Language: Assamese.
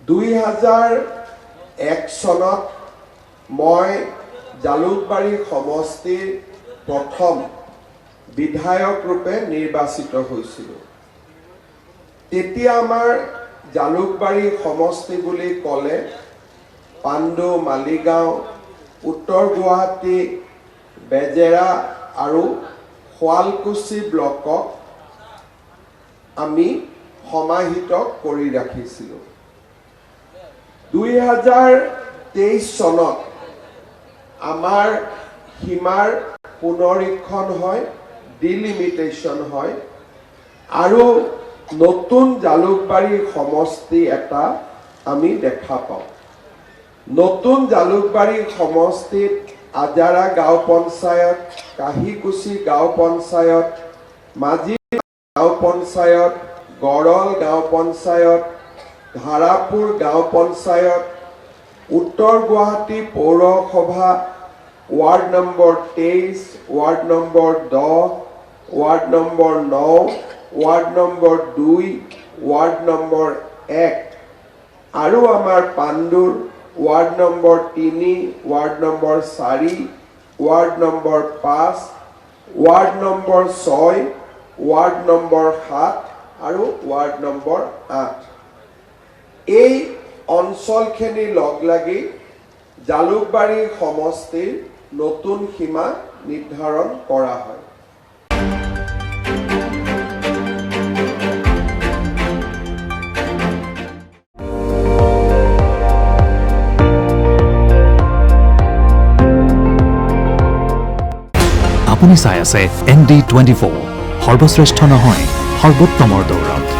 2001 চনত মই জালুকবাৰী সমষ্টিৰ প্ৰথম বিধায়ক ৰূপে নিৰ্বাচিত হৈছিলোঁ। তেতিয়া আমাৰ জালুকবাৰী সমষ্টি বুলি ক'লে পাণ্ডু, মালিগাঁও, উত্তৰ গুৱাহাটী, বেজেৰা আৰু শুৱালকুছি ব্লকক আমি সমাহিত কৰি ৰাখিছিলোঁ। 2023 চনত আমাৰ সীমাৰ পুনৰীক্ষণ হয়, ডিলিমিটেশ্যন হয় আৰু নতুন জালুকবাৰী সমষ্টি এটা আমি দেখা পাওঁ। নতুন জালুকবাৰী সমষ্টিত আজাৰা গাঁও পঞ্চায়ত, কাহিকুছি গাঁও পঞ্চায়ত, মাজি গাঁও পঞ্চায়ত, গড়ল গাঁও পঞ্চায়ত, ধাৰাপুৰ গাঁও পঞ্চায়ত, উত্তৰ গুৱাহাটী পৌৰসভা, ward number 23, ward number 10, ward number 9, ward number 2, ward number 1 আৰু আমাৰ পাণ্ডুৰ ward number 3, ward number 4, ward number 5, ward number 6, ward number 7 আৰু ৱাৰ্ড নম্বৰ 8। এই অঞ্চলখিনি লগ লাগি জালুকবাৰী সমষ্টিৰ নতুন সীমা নিৰ্ধাৰণ কৰা হয়। আপুনি চাই আছে ND24, সৰ্বশ্ৰেষ্ঠ নহয় সৰ্বোত্তমৰ দৌৰত।